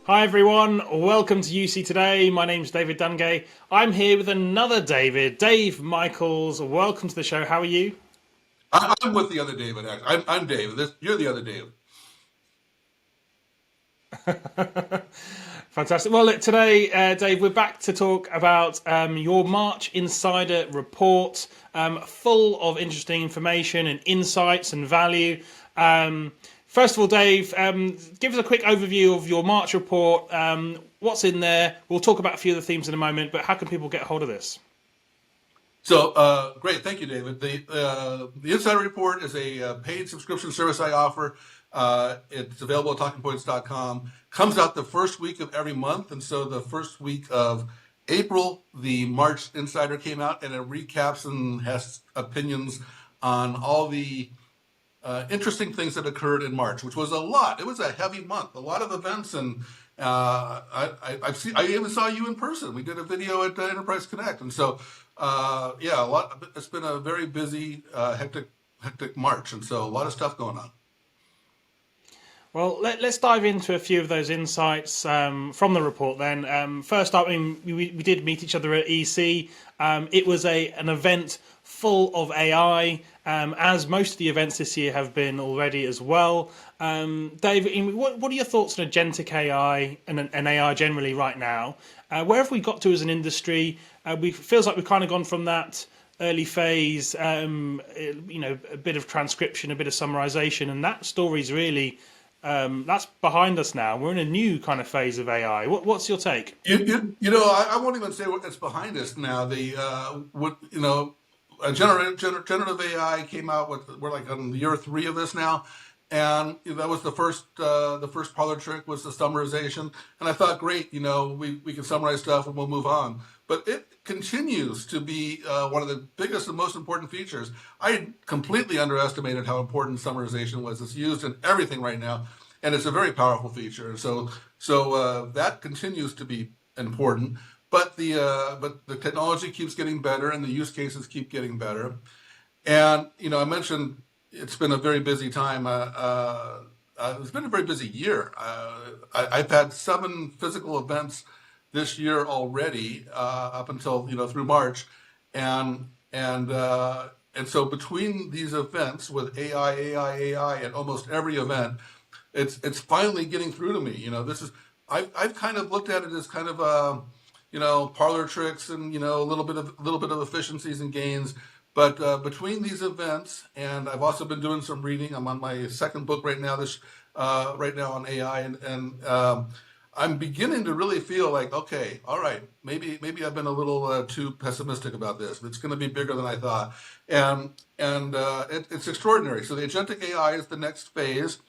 Hi everyone, welcome to UC Today. My name's David Dungay. I'm here with another David, Dave Michels. Welcome to the show. How are you? I'm with the other David. I'm Dave. You're the other Dave. Fantastic. Well, look, today, Dave, we're back to talk about your March Insider report, full of interesting information and insights and value. First of all, Dave, give us a quick overview of your March report. What's in there? We'll talk about a few of the themes in a moment, but how can people get a hold of this? So great, thank you, David. The Insider Report is a paid subscription service I offer. It's available at TalkingPointz.com. Comes out the first week of every month, and so the first week of April, the March Insider came out, and it recaps and has opinions on all the interesting things that occurred in March, which was a lot. It was a heavy month, a lot of events, and I even saw you in person. We did a video at Enterprise Connect, and so yeah, a lot. It's been a very busy, hectic March, and so a lot of stuff going on. Well, let's dive into a few of those insights from the report then. First up, I mean, we did meet each other at EC. It was an event full of AI, as most of the events this year have been already as well. Dave, what are your thoughts on agentic AI and AI generally right now? Where have we got to as an industry? It feels like we've kind of gone from that early phase, a bit of transcription, a bit of summarization, and that story's really that's behind us now. We're in a new kind of phase of AI. What's your take? I won't even say it's behind us now. Generative AI came out we're like on year 3 of this now, and that was the first parlor trick was the summarization, and I thought, great, we can summarize stuff and we'll move on. But it continues to be one of the biggest and most important features. I completely underestimated how important summarization was. It's used in everything right now, and it's a very powerful feature. So that continues to be important. But the technology keeps getting better, and the use cases keep getting better. And I mentioned it's been a very busy time. It's been a very busy year. I've had 7 physical events this year already, up until through March, and so between these events with AI at almost every event, it's finally getting through to me. I've kind of looked at it as kind of parlor tricks and a little bit of efficiencies and gains. But between these events, and I've also been doing some reading. I'm on my second book right now. Right now on AI, and I'm beginning to really feel like, okay, all right, maybe I've been a little too pessimistic about this. It's going to be bigger than I thought, and it's extraordinary. So the agentic AI is the next phase.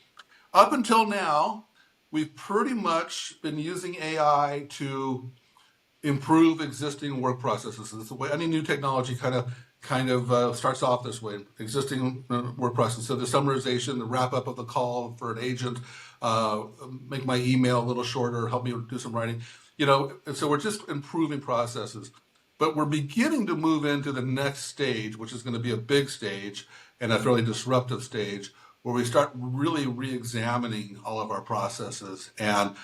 Up until now, we've pretty much been using AI to improve existing work processes. It's the way any new technology kind of starts off this way. Existing work process. So the summarization, the wrap up of the call for an agent, make my email a little shorter, help me do some writing. And so we're just improving processes. But we're beginning to move into the next stage, which is going to be a big stage and a fairly disruptive stage, where we start really re-examining all of our processes and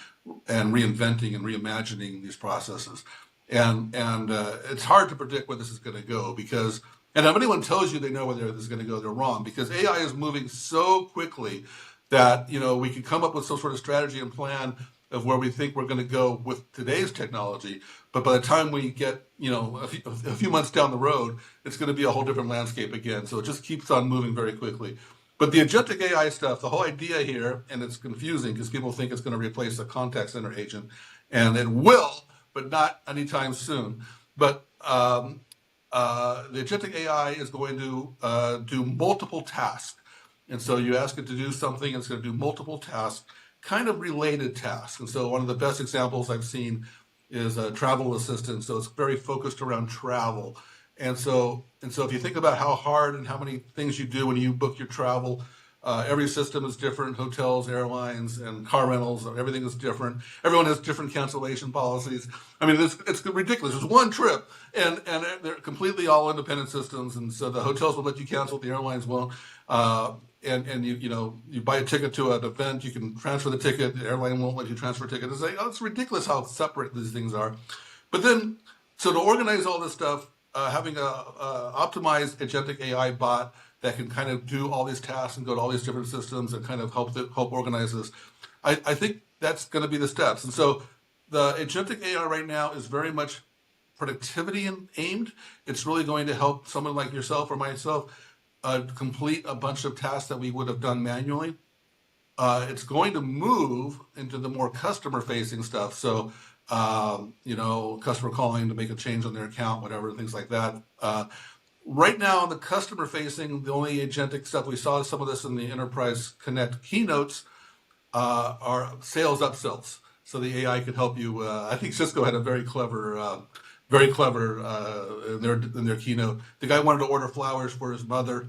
reinventing and reimagining these processes. And it's hard to predict where this is going to go, because, and if anyone tells you they know where this is going to go, they're wrong, because AI is moving so quickly that we can come up with some sort of strategy and plan of where we think we're going to go with today's technology. But by the time we get a few months down the road, it's going to be a whole different landscape again. So it just keeps on moving very quickly. But the agentic AI stuff, the whole idea here, and it's confusing because people think it's going to replace the contact center agent, and it will, but not anytime soon. But the agentic AI is going to do multiple tasks. And so you ask it to do something, it's going to do multiple tasks, kind of related tasks. And so one of the best examples I've seen is a travel assistant. So it's very focused around travel. And so if you think about how hard and how many things you do when you book your travel, every system is different. Hotels, airlines, and car rentals, everything is different. Everyone has different cancellation policies. I mean, it's ridiculous. There's one trip, and they're completely all independent systems. And so the hotels will let you cancel, the airlines won't. and you buy a ticket to an event, you can transfer the ticket. The airline won't let you transfer a ticket. It's like, oh, it's ridiculous how separate these things are. But then, so to organize all this stuff, having a optimized agentic AI bot that can kind of do all these tasks and go to all these different systems and kind of help organize this, I think that's going to be the steps. And so the agentic AI right now is very much productivity aimed. It's really going to help someone like yourself or myself complete a bunch of tasks that we would have done manually. It's going to move into the more customer facing stuff. So, customer calling to make a change on their account, whatever, things like that. Right now, on the customer facing, the only agentic stuff, we saw some of this in the Enterprise Connect keynotes, are sales upsells. So the AI can help you. I think Cisco had a very clever in their keynote. The guy wanted to order flowers for his mother,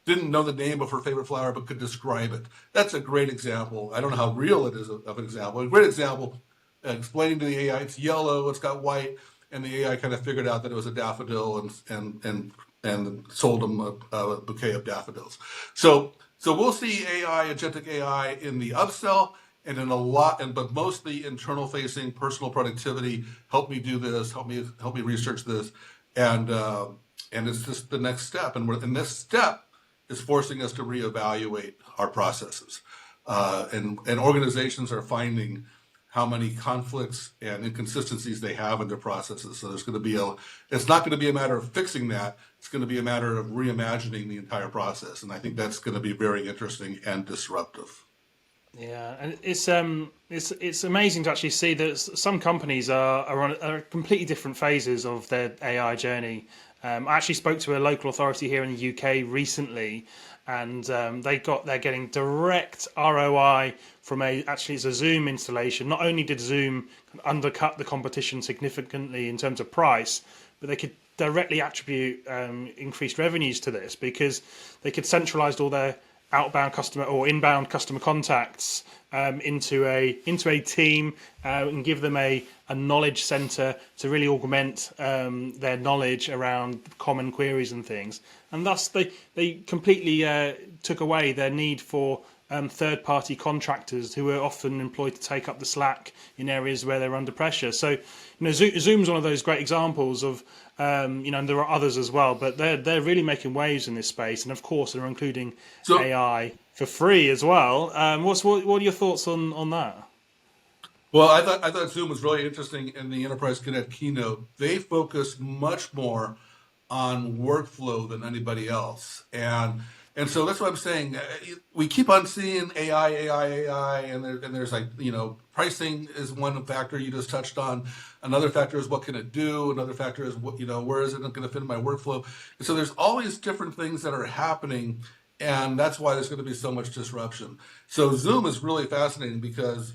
didn't know the name of her favorite flower, but could describe it. That's a great example. I don't know how real it is of an example. A great example, explaining to the AI, it's yellow, it's got white, and the AI kind of figured out that it was a daffodil and sold him a bouquet of daffodils. So we'll see agentic AI in the upsell and in but mostly internal facing, personal productivity. Help me do this. Help me research this, and it's just the next step. And this step is forcing us to reevaluate our processes, and organizations are finding how many conflicts and inconsistencies they have in their processes. So it's not going to be a matter of fixing that. It's going to be a matter of reimagining the entire process. And I think that's going to be very interesting and disruptive. Yeah, and it's amazing to actually see that some companies are completely different phases of their AI journey. I actually spoke to a local authority here in the UK recently, and they're getting direct ROI from it's a Zoom installation. Not only did Zoom undercut the competition significantly in terms of price, but they could directly attribute increased revenues to this because they could centralize all their outbound customer or inbound customer contacts into a team and give them a knowledge center to really augment their knowledge around common queries and things. And thus they completely took away their need for third-party contractors who are often employed to take up the slack in areas where they're under pressure. So, Zoom's one of those great examples of, and there are others as well, but they're really making waves in this space, and of course they're including AI for free as well. What are your thoughts on that? Well, I thought Zoom was really interesting in the Enterprise Connect keynote. They focus much more on workflow than anybody else, and so that's what I'm saying. We keep on seeing AI, and there's pricing is one factor you just touched on. Another factor is what can it do? Another factor is where is it going to fit in my workflow? And so there's always different things that are happening, and that's why there's going to be so much disruption. So Zoom is really fascinating because,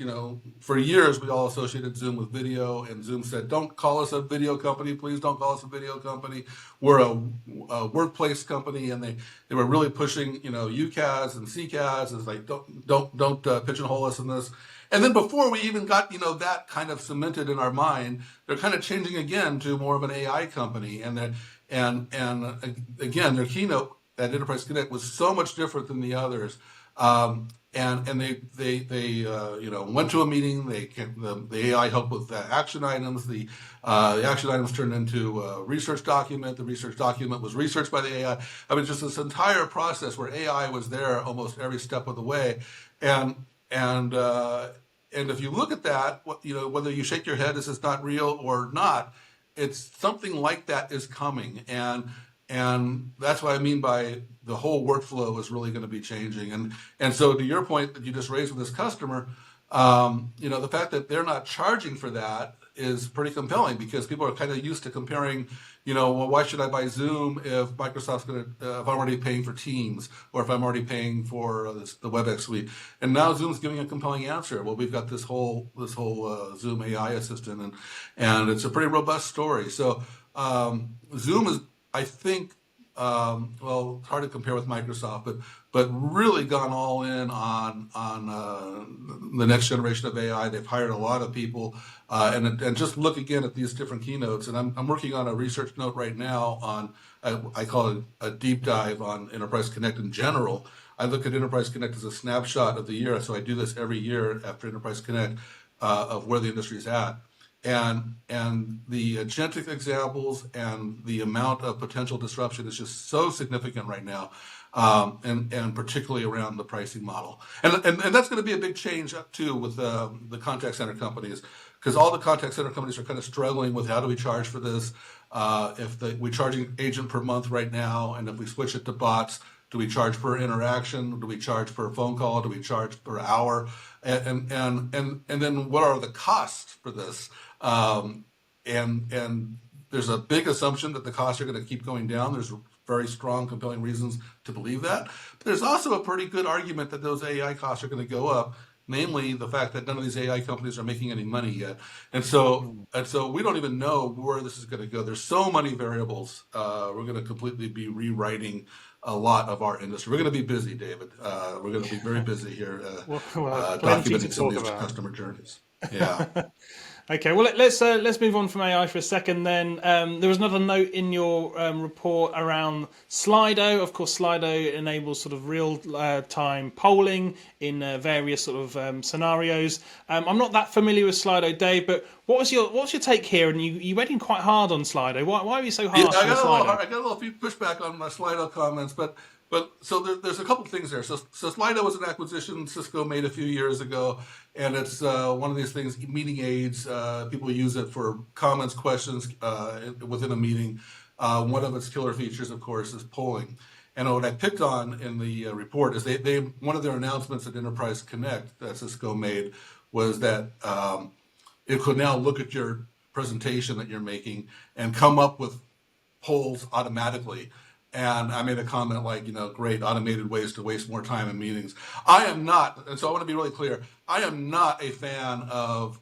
for years we all associated Zoom with video, and Zoom said, don't call us a video company, please don't call us a video company. We're a workplace company, and they were really pushing, UCaaS and CCaaS as like, don't pigeonhole us in this. And then before we even got, that kind of cemented in our mind, they're kind of changing again to more of an AI company. And again, their keynote at Enterprise Connect was so much different than the others. And they went to a meeting. The AI helped with the action items. The action items turned into a research document. The research document was researched by the AI. I mean, just this entire process where AI was there almost every step of the way. And if you look at that, whether you shake your head, this is not real or not, it's something like that is coming. And that's what I mean by the whole workflow is really going to be changing. And so to your point that you just raised with this customer, the fact that they're not charging for that is pretty compelling because people are kind of used to comparing, well, why should I buy Zoom if Microsoft's if I'm already paying for Teams or if I'm already paying for the WebEx suite. And now Zoom's giving a compelling answer. Well, we've got this whole Zoom AI assistant, and it's a pretty robust story. So Zoom is, I think, it's hard to compare with Microsoft, but really gone all in on the next generation of AI. They've hired a lot of people, and just look again at these different keynotes. And I'm working on a research note right now I call it a deep dive on Enterprise Connect in general. I look at Enterprise Connect as a snapshot of the year. So I do this every year after Enterprise Connect of where the industry is at. And the agentic examples and the amount of potential disruption is just so significant right now, and particularly around the pricing model. And that's going to be a big change too with the contact center companies, because all the contact center companies are kind of struggling with how do we charge for this. We're charging agent per month right now, and if we switch it to bots, do we charge per interaction? Do we charge per phone call? Do we charge per hour? And then what are the costs for this? And there's a big assumption that the costs are going to keep going down. There's very strong, compelling reasons to believe that. But there's also a pretty good argument that those AI costs are going to go up, namely the fact that none of these AI companies are making any money yet. And so we don't even know where this is going to go. There's so many variables. We're going to completely be rewriting a lot of our industry. We're going to be busy, David. We're going to be very busy here Plenty to documenting some of talk these about. customer journeys. Yeah. Okay, well let's move on from AI for a second. Then there was another note in your report around Slido. Of course, Slido enables sort of real time polling in various sort of scenarios. I'm not that familiar with Slido, Dave, but what's your take here? And you went in quite hard on Slido. Why are you so Yeah, harsh on I Slido? got a little few pushback on my Slido comments, but so there's a couple things there. So Slido was an acquisition Cisco made a few years ago, and it's one of these things, meeting aids. People use it for comments, questions within a meeting. One of its killer features, of course, is polling. And what I picked on in the report is they one of their announcements at Enterprise Connect that Cisco made was that it could now look at your presentation that you're making and come up with polls automatically. And I made a comment like, great automated ways to waste more time in meetings. I am not, and so I want to be really clear, I am not a fan of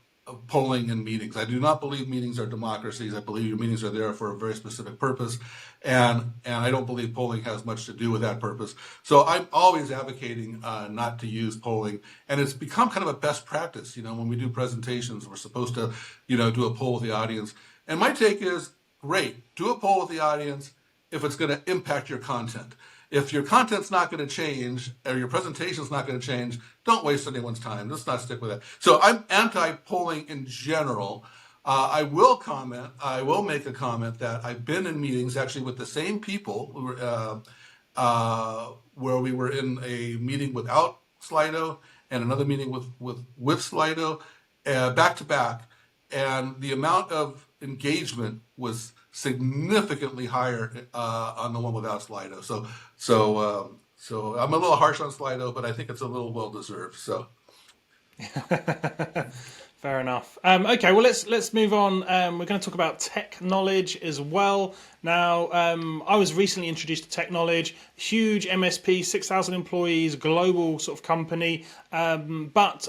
polling in meetings. I do not believe meetings are democracies. I believe your meetings are there for a very specific purpose. And I don't believe polling has much to do with that purpose. So I'm always advocating not to use polling. And it's become kind of a best practice. When we do presentations, we're supposed to, do a poll with the audience. And my take is, great, do a poll with the audience if it's going to impact your content. If your content's not going to change or your presentation's not going to change, don't waste anyone's time. Let's not stick with that. So I'm anti-polling in general. I will make a comment that I've been in meetings actually with the same people where we were in a meeting without Slido and another meeting with Slido back to back. And the amount of engagement was significantly higher on the one without Slido. So I'm a little harsh on Slido, but I think it's a little well deserved. So Fair enough. Okay, well let's move on. We're going to talk about tech knowledge as well. Now, I was recently introduced to tech knowledge, huge MSP, 6,000 employees, global sort of company, but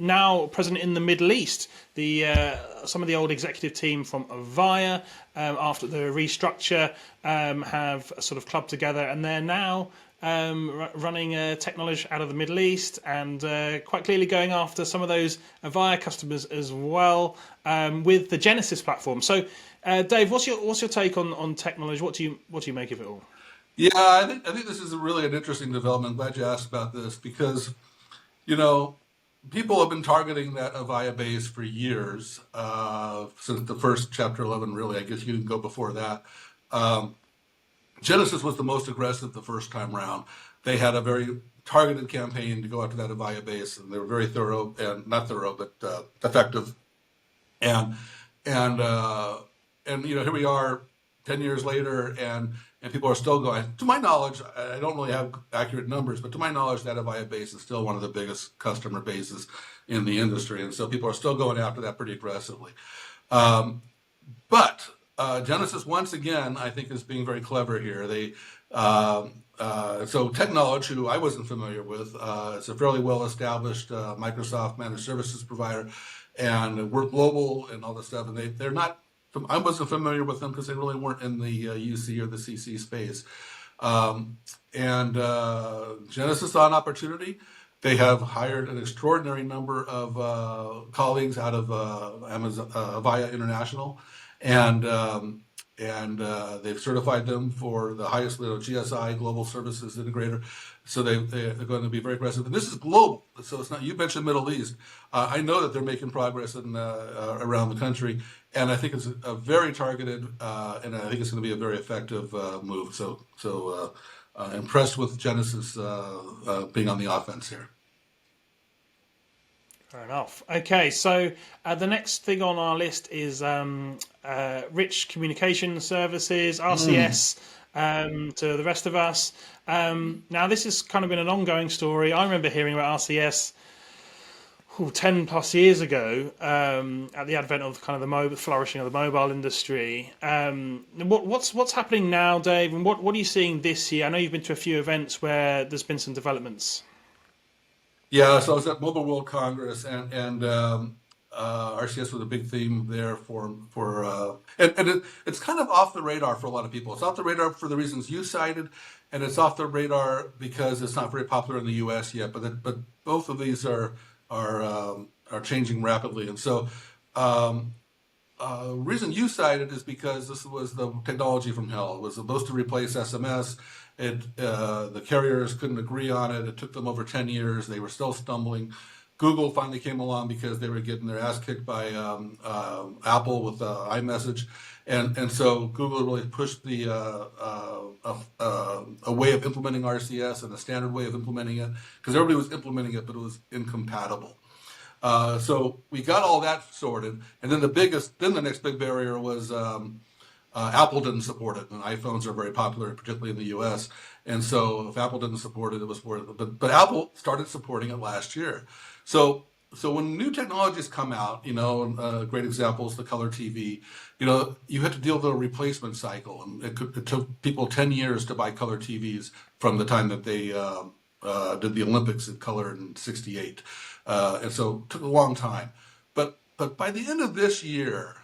now present in the Middle East. Some of the old executive team from Avaya, after the restructure, have sort of clubbed together, and they're now running technology out of the Middle East, and quite clearly going after some of those Avaya customers as well, with the Genesis platform. So, Dave, what's your take on technology? What do you make of it all? yeah, I think this is really an interesting development. I'm glad you asked about this because you know people have been targeting that Avaya base for years, since the first Chapter 11. Really, I guess you can go before that. Um, Genesis was the most aggressive the first time round. They had a very targeted campaign to go after that Avaya base, and they were very thorough and not thorough, but effective. And and here we are, 10 years later, and people are still going. To my knowledge, I don't really have accurate numbers, but to my knowledge, that Avaya base is still one of the biggest customer bases in the industry, and so people are still going after that pretty aggressively. Um, but Genesis, once again, I think is being very clever here. So Technology, who I wasn't familiar with, it's a fairly well-established Microsoft managed services provider, and we're global and all this stuff. And they're not. I wasn't familiar with them because they really weren't in the UC or the CC space. And Genesis saw an opportunity. They have hired an extraordinary number of colleagues out of Avaya International, and and they've certified them for the highest, GSI, Global Services Integrator. So they're going to be very aggressive. And this is global. So it's not, you mentioned Middle East. I know that they're making progress around the country. And I think it's a very targeted, and I think it's going to be a very effective move. So impressed with Genesis being on the offense here. Fair enough. Okay, so the next thing on our list is rich communication services, RCS, to the rest of us. Now, this has kind of been an ongoing story. I remember hearing about RCS 10 plus years ago at the advent of kind of the flourishing of the mobile industry. What's happening now, Dave, and what are you seeing this year? I know you've been to a few events where there's been some developments. Yeah, so I was at Mobile World Congress, and RCS was a big theme there and it's kind of off the radar for a lot of people. It's off the radar for the reasons you cited, and it's off the radar because it's not very popular in the U.S. yet. But both of these are changing rapidly, and so. Reason you cited is because this was the technology from hell. It was supposed to replace SMS. The carriers couldn't agree on it. It took them over 10 years. They were still stumbling. Google finally came along because they were getting their ass kicked by Apple with iMessage, and so Google really pushed a way of implementing RCS and a standard way of implementing it, because everybody was implementing it, but it was incompatible. So we got all that sorted, and then the next big barrier was Apple didn't support it, and iPhones are very popular, particularly in the U.S. And so if Apple didn't support it, it was for it. But Apple started supporting it last year. So when new technologies come out, a great example is the color TV. You had to deal with a replacement cycle, and it took people 10 years to buy color TVs from the time that they did the Olympics in color in '68. And so it took a long time. But by the end of this year,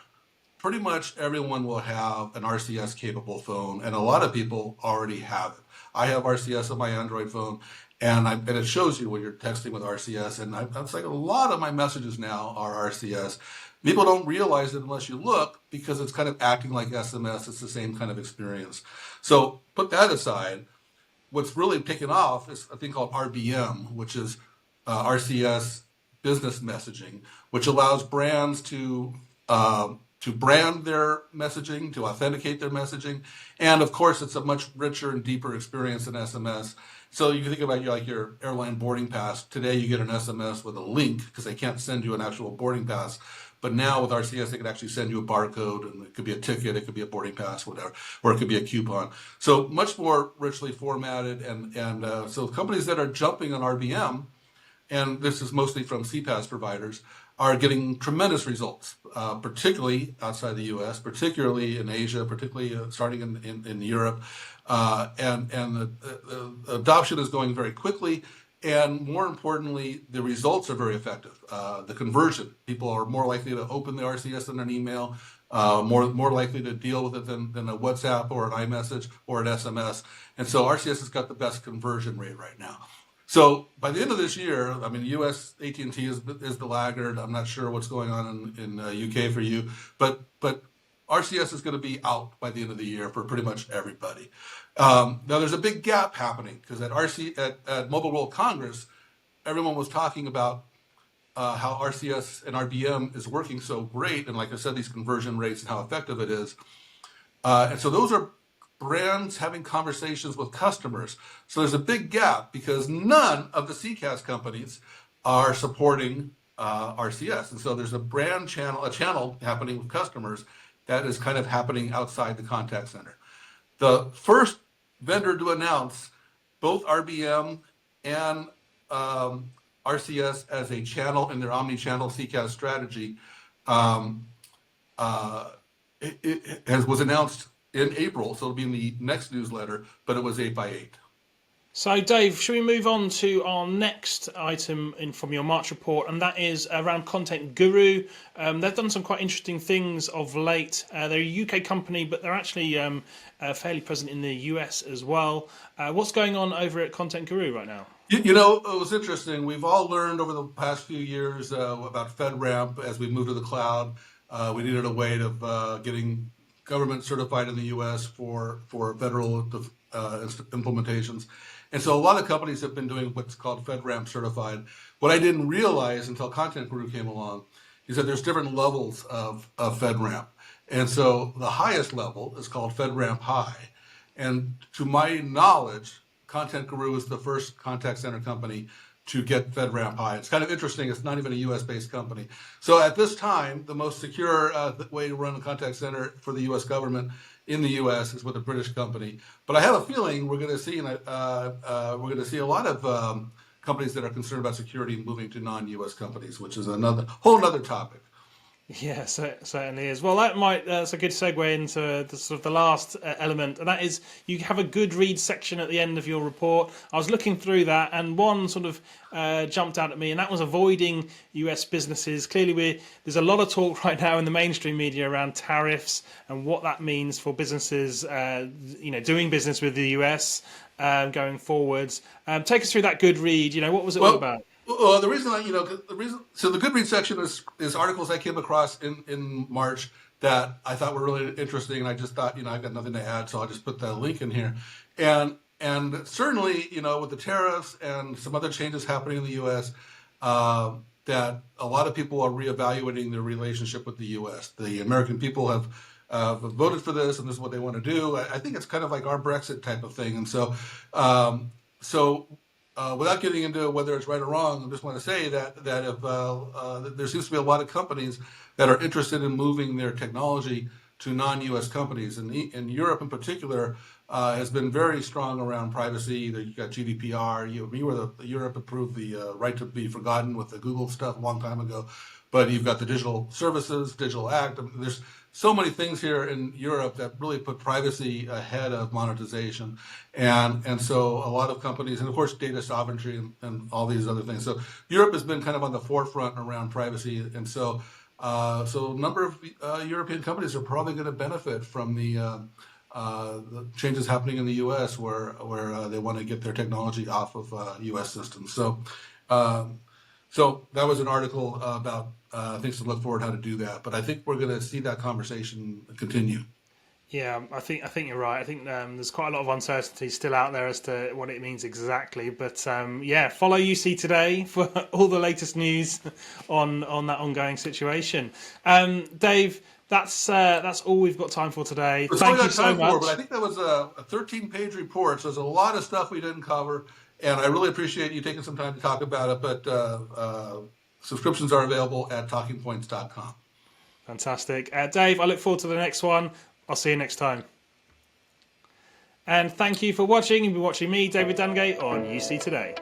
pretty much everyone will have an RCS capable phone, and a lot of people already have it. I have RCS on my Android phone, and it shows you when you're texting with RCS, and it's like a lot of my messages now are RCS. People don't realize it unless you look, because it's kind of acting like SMS. It's the same kind of experience. So put that aside. What's really taken off is a thing called RBM, which is RCS business messaging, which allows brands to brand their messaging, to authenticate their messaging, and of course, it's a much richer and deeper experience than SMS. So you can think about your airline boarding pass. Today, you get an SMS with a link because they can't send you an actual boarding pass. But now with RCS, they can actually send you a barcode, and it could be a ticket, it could be a boarding pass, whatever, or it could be a coupon. So much more richly formatted, and so companies that are jumping on RBM, and this is mostly from CPaaS providers, are getting tremendous results, particularly outside the U.S., particularly in Asia, particularly starting in Europe, and the adoption is going very quickly. And more importantly, the results are very effective. The conversion, people are more likely to open the RCS than an email, more likely to deal with it than a WhatsApp or an iMessage or an SMS. And so RCS has got the best conversion rate right now. So by the end of this year, I mean, U.S. AT&T is the laggard. I'm not sure what's going on in UK for you, but RCS is going to be out by the end of the year for pretty much everybody. Now there's a big gap happening, because at Mobile World Congress, everyone was talking about how RCS and RBM is working so great, and like I said, these conversion rates and how effective it is. And so those are brands having conversations with customers. So there's a big gap, because none of the CCaaS companies are supporting RCS. And so there's a channel happening with customers that is kind of happening outside the contact center. The first vendor to announce both RBM and RCS as a channel in their omni-channel CCaaS strategy was announced in April, so it'll be in the next newsletter, but it was 8x8. So, Dave, should we move on to our next item from your March report, and that is around Content Guru. They've done some quite interesting things of late. They're a UK company, but they're actually fairly present in the US as well. What's going on over at Content Guru right now? It was interesting. We've all learned over the past few years about FedRAMP as we move to the cloud. We needed a way of getting government certified in the U.S. for federal implementations. And so a lot of companies have been doing what's called FedRAMP certified. What I didn't realize until Content Guru came along is that there's different levels of FedRAMP. And so the highest level is called FedRAMP High. And to my knowledge, Content Guru is the first contact center company to get FedRAMP High. It's kind of interesting. It's not even a U.S.-based company. So at this time, the most secure way to run a contact center for the U.S. government in the U.S. is with a British company. But I have a feeling we're going to see a lot of companies that are concerned about security moving to non-U.S. companies, which is whole another topic. Yeah, certainly is. Well, that's a good segue into the sort of the last element, and that is you have a good read section at the end of your report. I was looking through that, and one sort of jumped out at me, and that was avoiding US businesses. Clearly, there's a lot of talk right now in the mainstream media around tariffs and what that means for businesses, doing business with the US going forwards. Take us through that good read. What was it all about? Well, the reason so the Goodreads section is articles I came across in March that I thought were really interesting, and I just thought, I've got nothing to add, so I'll just put the link in here. And certainly, with the tariffs and some other changes happening in the U.S., that a lot of people are reevaluating their relationship with the U.S. The American people have voted for this, and this is what they want to do. I think it's kind of like our Brexit type of thing, and so. Without getting into whether it's right or wrong, I just want to say that if there seems to be a lot of companies that are interested in moving their technology to non-U.S. companies, and in Europe in particular has been very strong around privacy. You got GDPR. Europe approved the right to be forgotten with the Google stuff a long time ago, but you've got the Digital Services, Digital Act. There's so many things here in Europe that really put privacy ahead of monetization. And so a lot of companies, and of course data sovereignty and all these other things. So Europe has been kind of on the forefront around privacy. And so a number of European companies are probably going to benefit from the changes happening in the U.S. where they want to get their technology off of U.S. systems. So that was an article about things to look forward how to do that. But I think we're going to see that conversation continue. Yeah, I think you're right. I think there's quite a lot of uncertainty still out there as to what it means exactly. But follow UC Today for all the latest news on that ongoing situation. Dave, that's all we've got time for today. Thank you so much. But I think that was a 13-page report, so there's a lot of stuff we didn't cover, and I really appreciate you taking some time to talk about it. But subscriptions are available at TalkingPointz.com. Fantastic. Dave, I look forward to the next one. I'll see you next time. And thank you for watching. You've been watching me, David Dungay, on UC Today.